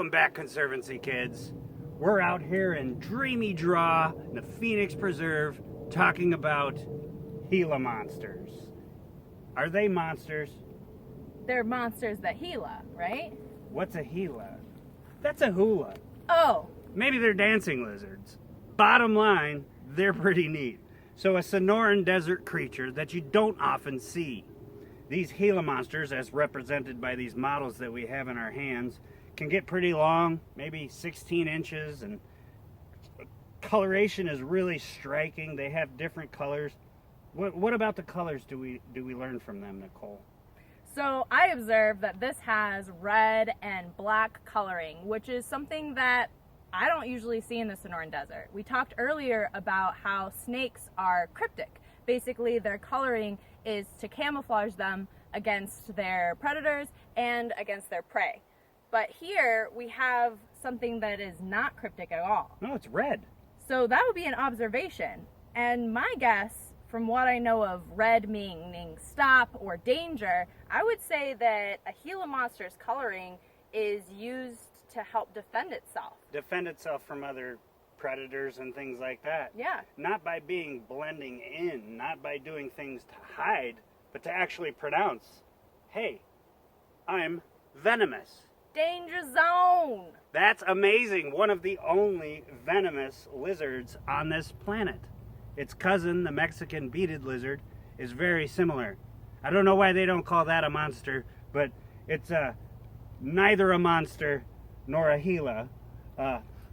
Welcome back, Conservancy kids. We're out here in Dreamy Draw in the Phoenix Preserve talking about Gila monsters. Are they monsters? They're monsters that Gila, right? What's a Gila? That's a hula. Oh. Maybe they're dancing lizards. Bottom line, they're pretty neat. So a Sonoran desert creature that you don't often see. These Gila monsters, as represented by these models that we have in our hands, can get pretty long, maybe 16 inches, and coloration is really striking. They have different colors. What about the colors do we learn from them, Nicole? So I observed that this has red and black coloring, which is something that I don't usually see in the Sonoran Desert. We talked earlier about how snakes are cryptic. Basically, their coloring is to camouflage them against their predators and against their prey. But here we have something that is not cryptic at all. No, it's red. So that would be an observation. And my guess, from what I know of red meaning stop or danger, I would say that a Gila monster's coloring is used to help defend itself. Defend itself from other predators and things like that. Yeah. Not by being blending in, not by doing things to hide, but to actually pronounce, hey, I'm venomous. Danger zone! That's amazing. One of the only venomous lizards on this planet. Its cousin, the Mexican beaded lizard, is very similar. I don't know why they don't call that a monster, but it's neither a monster nor a Gila,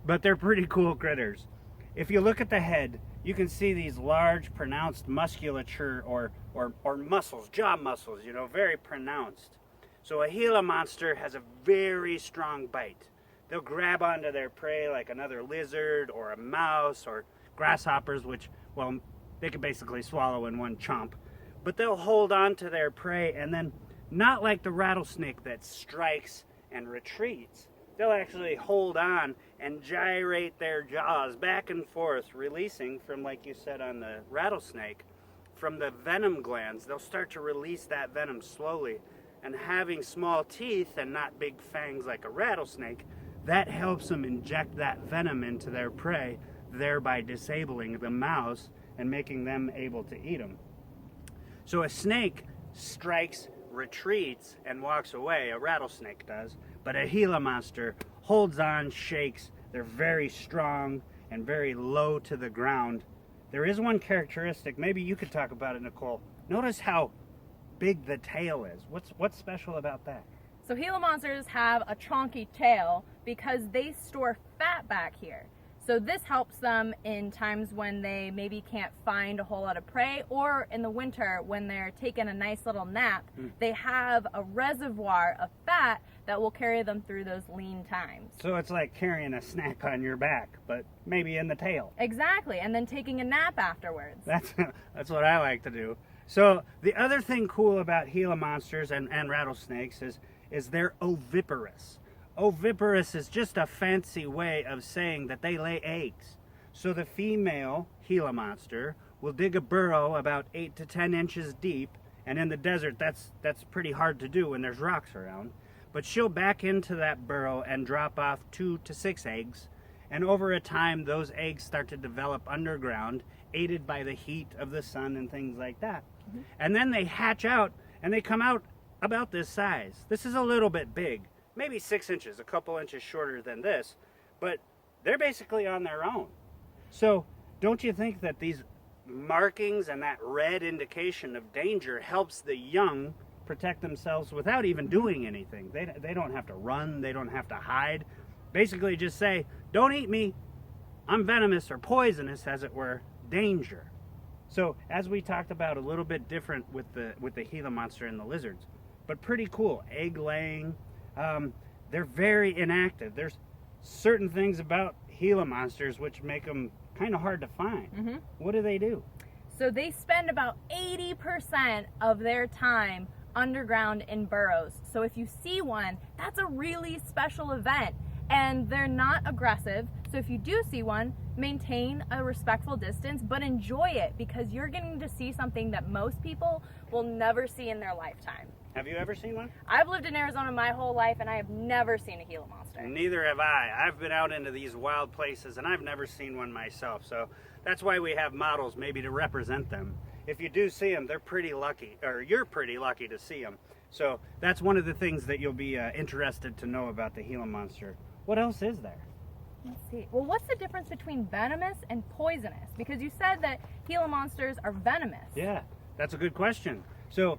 but they're pretty cool critters. If you look at the head, you can see these large, pronounced musculature or muscles, jaw muscles, very pronounced. So a Gila monster has a very strong bite. They'll grab onto their prey like another lizard or a mouse or grasshoppers, which, well, they can basically swallow in one chomp. But they'll hold on to their prey, and then, not like the rattlesnake that strikes and retreats, they'll actually hold on and gyrate their jaws back and forth, releasing from, like you said on the rattlesnake, from the venom glands. They'll start to release that venom slowly. And having small teeth and not big fangs like a rattlesnake, that helps them inject that venom into their prey, thereby disabling the mouse and making them able to eat them. So a snake strikes, retreats, and walks away. A rattlesnake does. But a Gila monster holds on, shakes. They're very strong and very low to the ground. There is one characteristic. Maybe you could talk about it, Nicole. Notice how big the tail is. What's special about that? So Gila monsters have a chonky tail because they store fat back here. So this helps them in times when they maybe can't find a whole lot of prey, or in the winter when they're taking a nice little nap, they have a reservoir of fat that will carry them through those lean times. So it's like carrying a snack on your back, but maybe in the tail. Exactly, and then taking a nap afterwards. That's what I like to do. So the other thing cool about Gila monsters and rattlesnakes is they're oviparous. Oviparous is just a fancy way of saying that they lay eggs. So the female Gila monster will dig a burrow about 8 to 10 inches deep, and in the desert that's pretty hard to do when there's rocks around. But she'll back into that burrow and drop off 2 to 6 eggs, and over a time those eggs start to develop underground, aided by the heat of the sun and things like that. And then they hatch out, and they come out about this size. This is a little bit big, maybe 6 inches, a couple inches shorter than this, but they're basically on their own. So don't you think that these markings and that red indication of danger helps the young protect themselves without even doing anything? They don't have to run, they don't have to hide. Basically just say, don't eat me, I'm venomous or poisonous, as it were, danger. So as we talked about, a little bit different with the Gila monster and the lizards, but pretty cool. Egg laying, they're very inactive. There's certain things about Gila monsters which make them kind of hard to find. What do they do? So they spend about 80% of their time underground in burrows. So if you see one, that's a really special event. And they're not aggressive, so if you do see one, maintain a respectful distance, but enjoy it, because you're getting to see something that most people will never see in their lifetime. Have you ever seen one? I've lived in Arizona my whole life, and I have never seen a Gila monster. Neither have I. I've been out into these wild places, and I've never seen one myself. So that's why we have models, maybe to represent them. If you do see them, they're pretty lucky, or you're pretty lucky to see them. So that's one of the things that you'll be interested to know about the Gila monster. What else is there? Let's see. Well, what's the difference between venomous and poisonous? Because you said that Gila monsters are venomous. Yeah, that's a good question. So,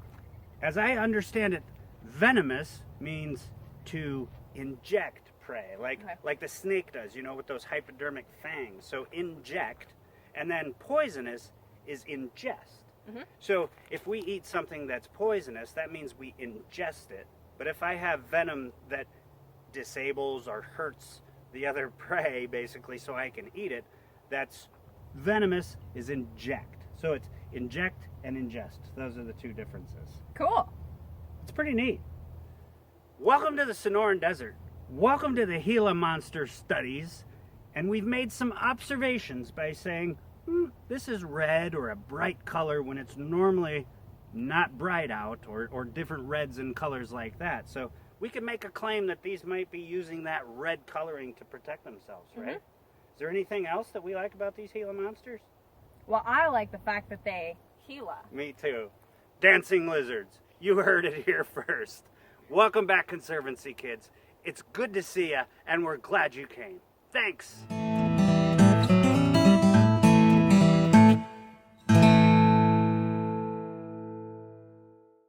as I understand it, venomous means to inject prey, like the snake does, you know, with those hypodermic fangs. So inject, and then poisonous is ingest. So if we eat something that's poisonous, that means we ingest it. But if I have venom that disables or hurts the other prey, basically, so I can eat it, that's venomous is inject. So it's inject and ingest. Those are the two differences. Cool. It's pretty neat. Welcome to the Sonoran Desert. Welcome to the Gila monster studies. And we've made some observations by saying, this is red or a bright color when it's normally not bright out, or different reds and colors like that. So we can make a claim that these might be using that red coloring to protect themselves, right? Is there anything else that we like about these Gila monsters? Well, I like the fact that they Gila. Me too. Dancing lizards. You heard it here first. Welcome back, Conservancy kids. It's good to see you, and we're glad you came. Thanks.